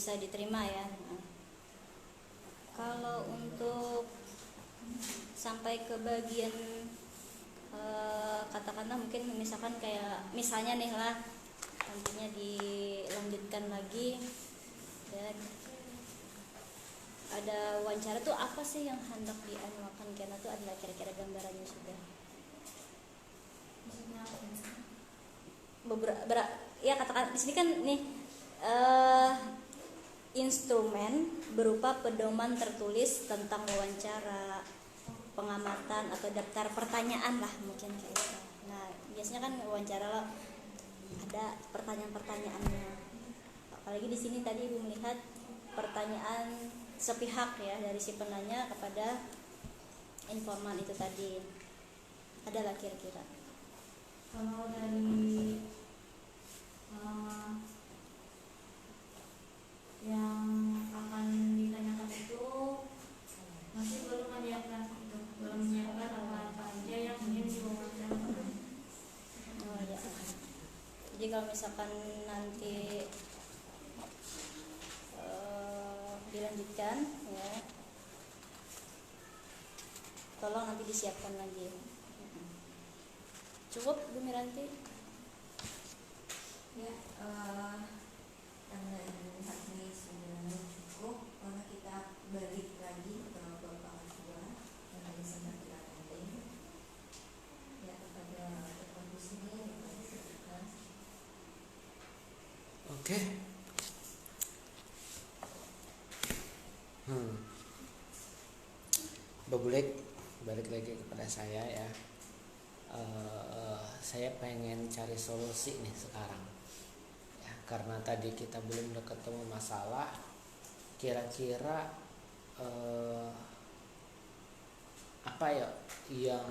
bisa diterima ya. Nah, kalau untuk sampai ke bagian katakanlah mungkin misalkan kayak misalnya nih lah nantinya dilanjutkan lagi ya, ada wawancara tuh apa sih yang hendak dianuakan, karena tuh adalah kira-kira gambarannya sudah Maksudnya apa ya? beberapa ya, katakan di sini kan nih instrumen berupa pedoman tertulis tentang wawancara, pengamatan atau daftar pertanyaan lah mungkin kayak gitu. Nah biasanya kan wawancara lo ada pertanyaan-pertanyaannya, apalagi di sini tadi Ibu melihat pertanyaan sepihak ya dari si penanya kepada informan itu tadi, adalah kira-kira. Kalau dari yang akan ditanyakan itu masih belum menyiapkan itu, belum menyiapkan apa aja yang ingin diwawancarakan. Oh ya. Jadi kalau misalkan nanti dilanjutkan ya, tolong nanti disiapkan lagi. Cukup Bu Miranti? Ya, karena saat ini sudah cukup, maka kita balik lagi ke Bapak Ketua yang tadi sempat kita penting. Ya, kepada Bapak di sini dipersilakan. Oke. Babulek, balik lagi kepada saya ya. Saya pengen cari solusi nih sekarang ya, karena tadi kita belum ketemu masalah. Kira-kira apa ya yang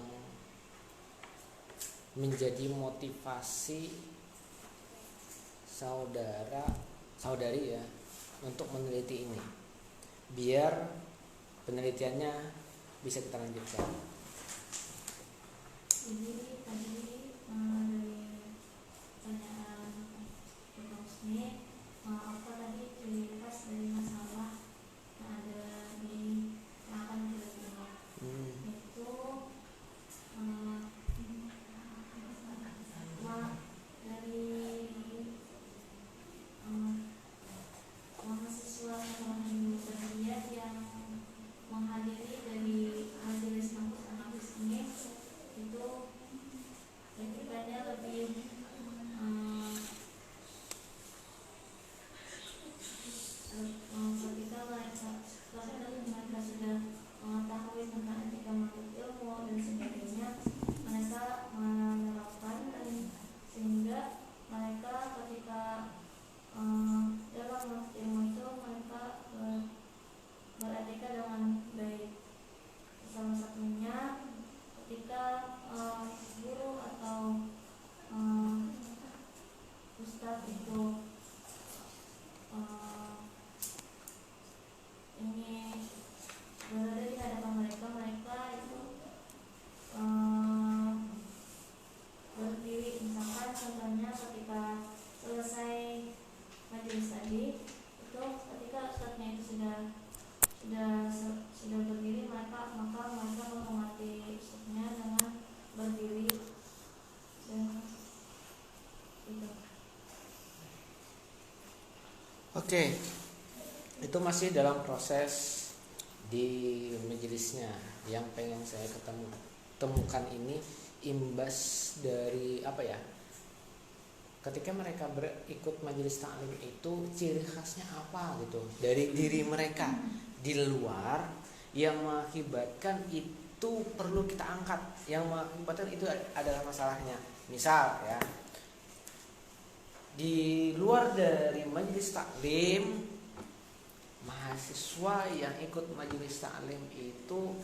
menjadi motivasi saudari ya untuk meneliti ini, biar penelitiannya bisa kita lanjutkan. Jadi tadi dari pertanyaan Bapak Husni, apa tadi ciri khas dari masalah yang ada di yang akan kita terima itu dari mahasiswa berniat yang menghadiri dari majelis kampus kampus ini itu etikanya lebih ketika mereka sudah mengetahui tentang etika menuntut ilmu dan sebagainya, mereka menerapkan dan sehingga mereka ketika dalam menuntut ilmu itu mereka beretika dengan baik. Salah satunya ketika guru atau ustadz itu ini berada di hadapan mereka, mereka itu berdiri, misalkan contohnya ketika selesai majelis tadi itu, ketika ustadznya itu sudah berdiri, maka mereka menghormati ustadznya dengan berdiri dan itu. Oke, itu masih dalam proses di majelisnya. Yang pengen saya temukan ini imbas dari apa ya? Ketika mereka berikut majelis taklim itu ciri khasnya apa gitu dari diri mereka di luar yang mengakibatkan itu perlu kita angkat, yang mengakibatkan itu adalah masalahnya. Misal ya, di luar dari majelis taklim, mahasiswa yang ikut majelis taklim itu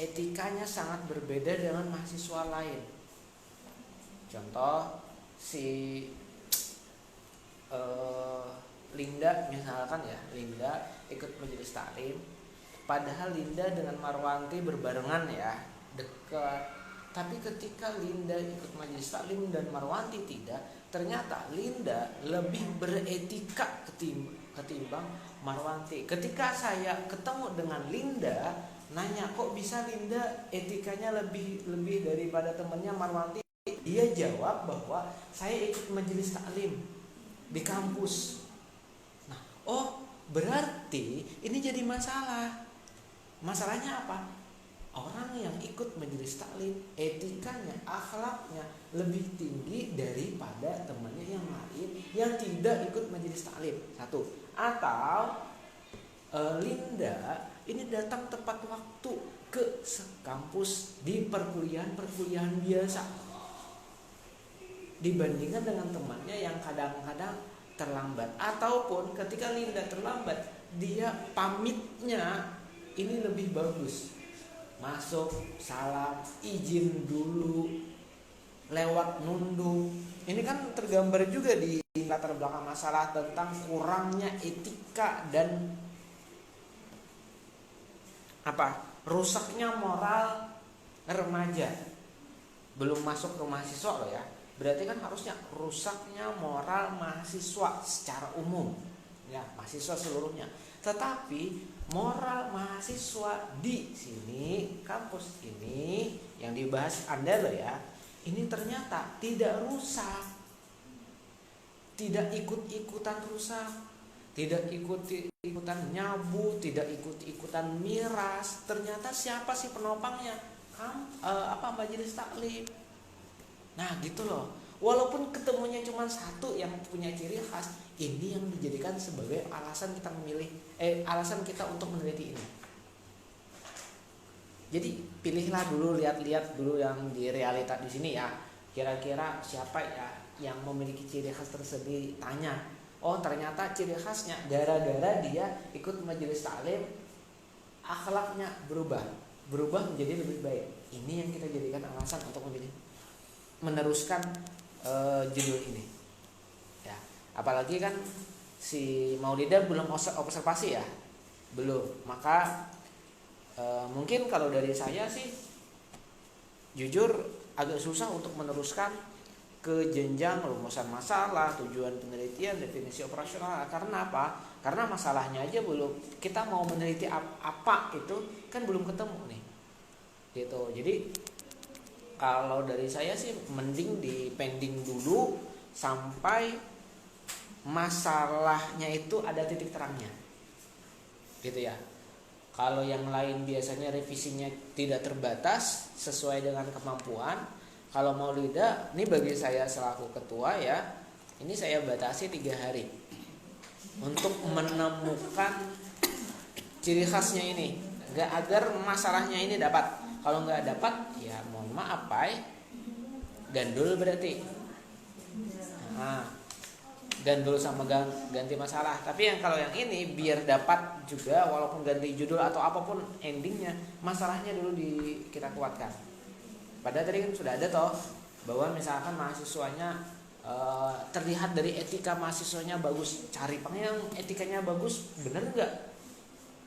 etikanya sangat berbeda dengan mahasiswa lain. Contoh si Linda misalkan ya, Linda ikut majelis taklim, padahal Linda dengan Marwanti berbarengan ya, dekat. Tapi ketika Linda ikut majelis taklim dan Marwanti tidak, ternyata Linda lebih beretika ketimbang Marwanti. Ketika saya ketemu dengan Linda, nanya kok bisa Linda etikanya lebih daripada temannya Marwanti? Dia jawab bahwa saya ikut majelis taklim di kampus. Nah, oh berarti ini jadi masalah. Masalahnya apa? Orang yang ikut majelis taklim etikanya, akhlaknya lebih tinggi daripada temannya yang lain yang tidak ikut majelis taklim. Satu. Atau Linda ini datang tepat waktu ke kampus di perkuliahan biasa, dibandingkan dengan temannya yang kadang-kadang terlambat. Ataupun ketika Linda terlambat, dia pamitnya ini lebih bagus, masuk, salam, izin dulu, lewat nunduk. Ini kan tergambar juga di latar belakang masalah tentang kurangnya etika dan rusaknya moral remaja. Belum masuk ke mahasiswa loh ya. Berarti kan harusnya rusaknya moral mahasiswa secara umum, ya, mahasiswa seluruhnya. Tetapi moral mahasiswa di sini, kampus ini yang dibahas Anda loh ya, ini ternyata tidak rusak, tidak ikut-ikutan rusak, tidak ikut-ikutan nyabu, tidak ikut-ikutan miras. Ternyata siapa sih penopangnya? Majelis taklim. Nah gitu loh. Walaupun ketemunya cuma satu yang punya ciri khas, ini yang dijadikan sebagai alasan kita alasan kita untuk meneliti ini. Jadi pilihlah dulu, lihat-lihat dulu yang di realita di sini ya. Kira-kira siapa ya yang memiliki ciri khas tersebut? Tanya. Oh ternyata ciri khasnya gara-gara dia ikut majelis taklim, akhlaknya berubah menjadi lebih baik. Ini yang kita jadikan alasan untuk meneruskan judul ini ya. Apalagi kan si Maulida belum observasi ya, belum. Maka mungkin kalau dari saya sih jujur agak susah untuk meneruskan ke jenjang rumusan masalah, tujuan penelitian, definisi operasional. Karena apa? Karena masalahnya aja belum, kita mau meneliti apa itu kan belum ketemu nih gitu. Jadi kalau dari saya sih mending di pending dulu sampai masalahnya itu ada titik terangnya gitu ya. Kalau yang lain biasanya revisinya tidak terbatas sesuai dengan kemampuan. Kalau Maulida, ini bagi saya selaku ketua ya, ini saya batasi 3 hari untuk menemukan ciri khasnya ini, agar masalahnya ini dapat. Kalau nggak dapat, ya mohon maaf gandul berarti. Nah, gandul sama ganti masalah. Tapi kalau yang ini biar dapat juga, walaupun ganti judul atau apapun endingnya, masalahnya dulu kita kuatkan. Padahal tadi kan sudah ada toh bahwa misalkan mahasiswanya terlihat dari etika mahasiswanya bagus, cari yang etikanya bagus, bener nggak?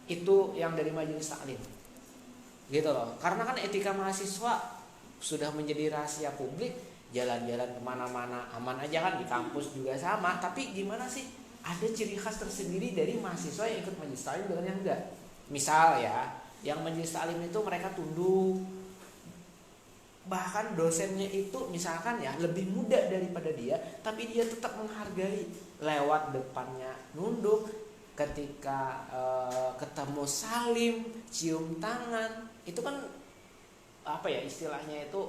Itu yang dari majelis taklim. Gitu loh. Karena kan etika mahasiswa sudah menjadi rahasia publik, jalan-jalan kemana-mana aman aja kan, di kampus juga sama. Tapi gimana sih? Ada ciri khas tersendiri dari mahasiswa yang ikut majelis taklim dengan yang enggak. Misal ya, yang majelis taklim itu mereka tunduk. Bahkan dosennya itu misalkan ya lebih muda daripada dia, tapi dia tetap menghargai, lewat depannya nunduk, ketika ketemu salim, cium tangan. Itu kan istilahnya itu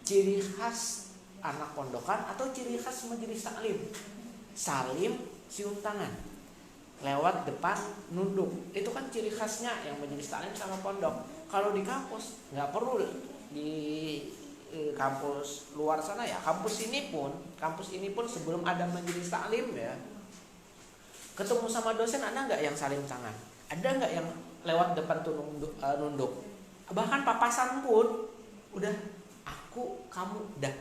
ciri khas anak pondokan atau ciri khas majelis taklim. Salim, cium tangan, lewat depan nunduk. Itu kan ciri khasnya yang majelis taklim sama pondok. Kalau di kampus nggak perlu. Di kampus luar sana ya, kampus ini pun sebelum ada majelis taklim ya, ketemu sama dosen ada nggak yang salim tangan, ada nggak yang lewat depan tuh nunduk, bahkan papasan pun udah aku kamu dah,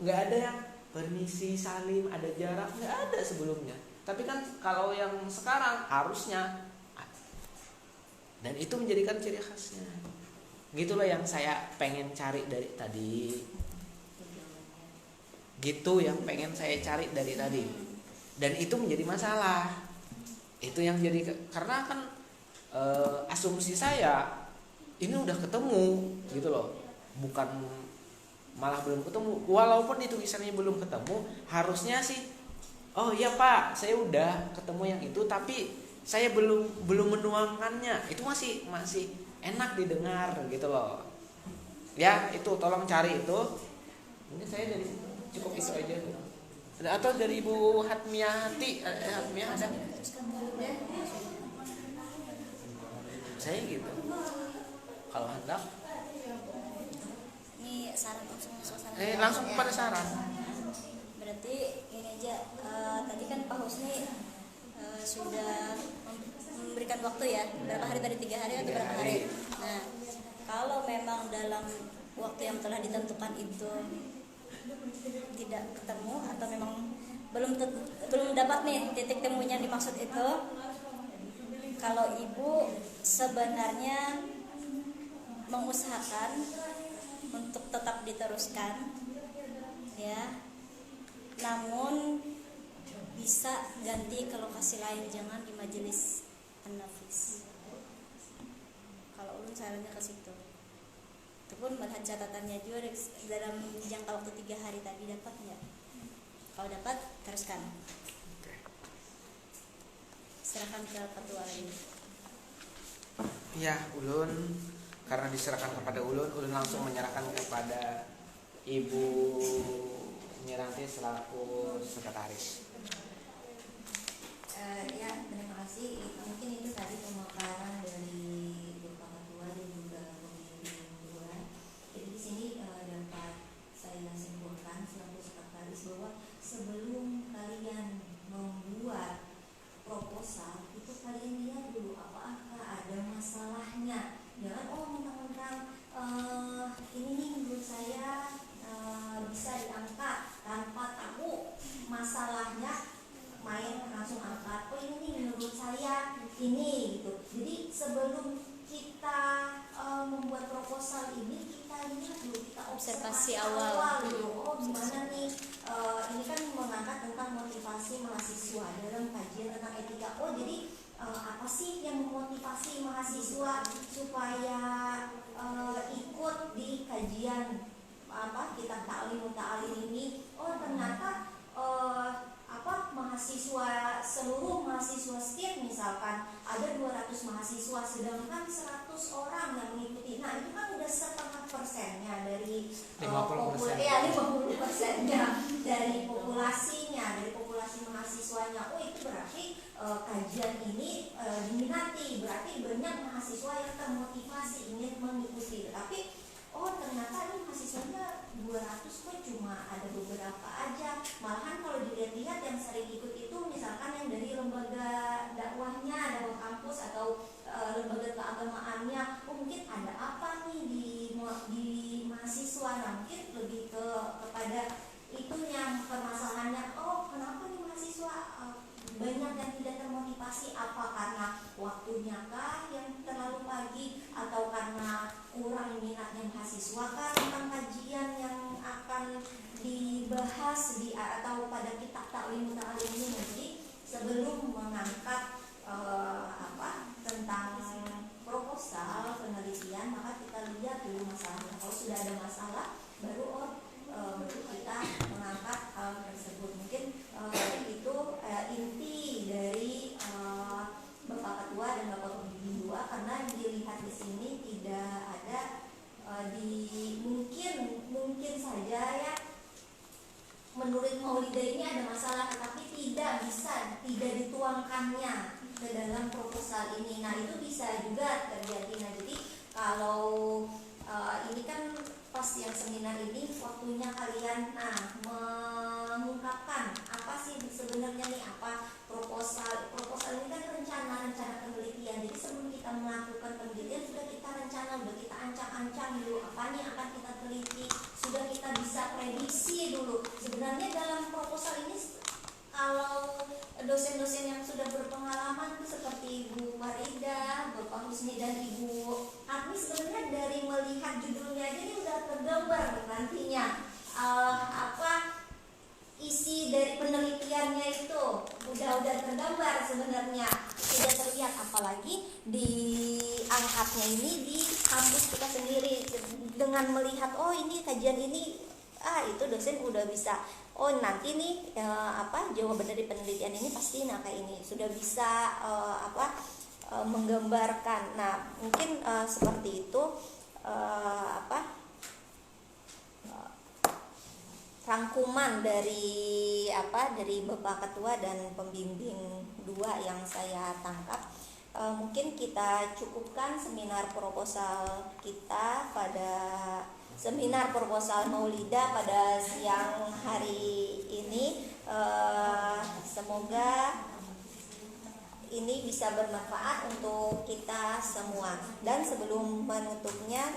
nggak ada yang permisi salim ada jarak, nggak ada sebelumnya. Tapi kan kalau yang sekarang harusnya, dan itu menjadikan ciri khasnya. Gitulah yang saya pengen cari dari tadi. Gitu yang pengen saya cari dari tadi. Dan itu menjadi masalah. Itu yang jadi karena kan asumsi saya ini udah ketemu gitu loh, bukan malah belum ketemu. Walaupun itu tulisannya belum ketemu, harusnya sih oh iya Pak, saya udah ketemu yang itu, tapi saya belum menuangkannya. Itu masih enak didengar gitu loh. Ya itu tolong cari itu. Mungkin saya dari cukup itu aja. Atau dari Ibu Hatmiati, Hatmiah ada? Saya gitu. Kalau hendak Ini saran langsung suasana. langsung pada saran. Berarti ini aja, tadi kan Pak Husni sudah memberikan waktu ya, berapa hari tadi, 3 hari atau berapa hari? Nah, kalau memang dalam waktu yang telah ditentukan itu tidak ketemu atau memang belum dapat nih titik temunya dimaksud itu, kalau ibu sebenarnya mengusahakan untuk tetap diteruskan ya, namun bisa ganti ke lokasi lain, jangan di majelis An-Nafis. Kalau ulun sarannya ke situ. Itu pun melihat catatannya juga dalam jangka waktu 3 hari tadi dapat nggak? Kalau dapat teruskan. Serahkan ke ketua ini. Ya, ulun karena diserahkan kepada ulun langsung menyerahkan kepada Ibu Miranti selaku sekretaris. Ya, terima kasih. Mungkin itu tadi pemaparan dari Bapak Ketua dan juga pemimpin kedua. Jadi di sini dapat saya simpulkan selaku sekretaris bahwa sebelum kalian membuat proposal itu kalian lihat dulu apakah ada masalahnya. Jangan mentang-mentang ini nih menurut saya bisa diangkat tanpa tahu masalahnya, main langsung angkat. Oh ini nih menurut saya ini gitu. Jadi sebelum kita membuat proposal ini, kita lihat dulu, kita observasi awal dulu. Oh gimana nih, ini kan mengangkat tentang motivasi mahasiswa dalam kajian tentang etika. Oh jadi apa sih yang memotivasi mahasiswa supaya ikut di kajian kitab ta'lim muta'alim ini? Oh ternyata mahasiswa, seluruh mahasiswa STIM misalkan ada 200 mahasiswa, sedangkan 100 orang yang mengikuti. Nah itu kan udah 0,5%-nya dari 50%-nya dari populasinya, dari populasi mahasiswanya. Oh itu berarti kajian ini diminati, berarti banyak mahasiswa yang termotivasi ingin mengikuti. Tapi ternyata ini mahasiswanya 200 kok cuma ada beberapa aja. Malahan kalau dilihat-lihat yang sering ikut itu misalkan yang dari lembaga dakwahnya, dakwah kampus atau lembaga keagamaannya. Mungkin ada apa nih di mahasiswa. Nah mungkin lebih kepada itunya permasalahannya. Kenapa nih mahasiswa banyak yang tidak termotivasi? Apa karena waktunya kah yang terlalu pagi, atau karena kurang minatnya mahasiswa kah tentang kajian yang akan dibahas atau pada kitab ta'lim muta'alim ini? Jadi sebelum mengangkat tentang proposal penelitian, maka kita lihat dulu masalahnya. Kalau sudah ada masalah, baru kita mengangkat hal tersebut. Mungkin itu inti dari Bapak Ketua dan Bapak Pembimbing 2, karena dilihat di sini tidak ada mungkin saja ya menurut Maulida ini ada masalah, tetapi tidak dituangkannya ke dalam proposal ini. Nah itu bisa juga terjadi. Nah jadi kalau ini kan pas yang seminar ini waktunya kalian mengungkapkan apa sih sebenarnya nih, apa proposal ini kan rencana penelitian. Jadi sebelum kita melakukan penelitian sudah kita rencana, sudah kita ancang-ancang dulu apa nih akan kita teliti, sudah kita bisa prediksi dulu. Sebenarnya dalam proposal ini kalau dosen-dosen yang sudah berpengalaman seperti Ibu Farida, Bapak Husni dan Ibu Atmi, sebenarnya dari melihat judulnya aja ini udah tergambar nantinya isi dari penelitiannya itu udah tergambar sebenarnya, tidak terlihat, apalagi diangkatnya ini di kampus kita sendiri. Dengan melihat oh ini kajian ini, itu dosen udah bisa, oh nanti nih jawaban dari penelitian ini pasti kayak ini, sudah bisa menggambarkan. Nah mungkin seperti itu rangkuman dari Bapak Ketua dan pembimbing 2 yang saya tangkap. Mungkin kita cukupkan seminar proposal kita pada seminar proposal Maulida pada siang hari ini. Semoga ini bisa bermanfaat untuk kita semua. Dan sebelum menutupnya,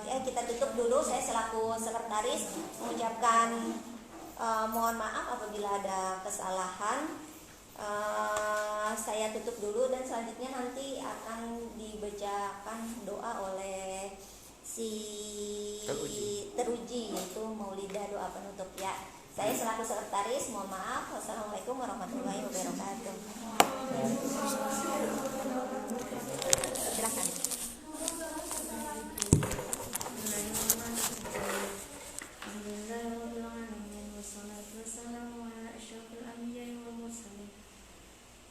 kita tutup dulu. Saya selaku sekretaris mengucapkan mohon maaf apabila ada kesalahan. Saya tutup dulu dan selanjutnya nanti akan dibacakan doa oleh si teruji, yaitu Maulida, doa penutup ya. Saya selaku sekretaris mohon maaf. Wassalamualaikum warahmatullahi wabarakatuh. Silakan.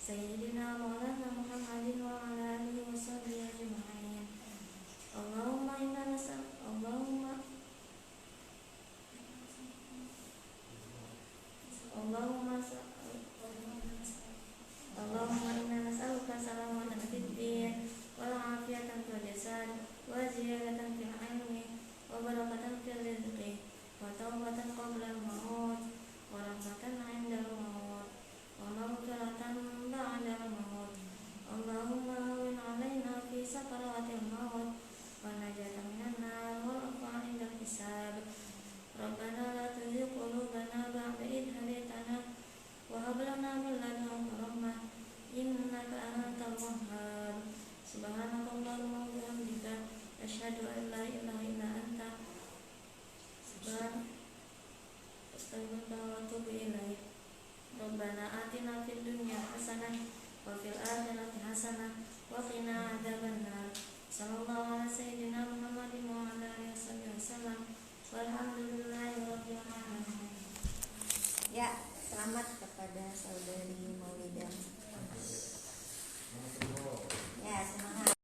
Sayyidina Maulana Muhammadin wa ala alihi wa sahbihi ajma'in. Allahumma inna nas'aluka salamatan fid din wal afiyatan fil jasad wa ziyadatan fil ilmi wa barakatan fil rizqi wa taubatan qabla al-maut wa rahmatan 'inda al-maut wa maghfiratan ba'da al-maut. Allahumma hawwin 'alaina fi sakaratil maut wa najatan minan nar wal 'afwa 'inda al-hisab. Rabbana la tuzigh qulubana ba'da idh hadaytana wa hab lana min ladunka rahmah innaka antal wahhab. Subhanakallahumma wa bihamdika asyhadu an la ilaha illa anta astaghfiruka wa atubu ilaik. Rabbana atina fid dunya hasanah wa fil akhirati hasanah wa qina adzabannar. Sallallahu ala sayyidina Muhammadin wa ala alihi wasallam. Walhamdulillahirabbil alamin. Ya, selamat kepada saudari Maulida.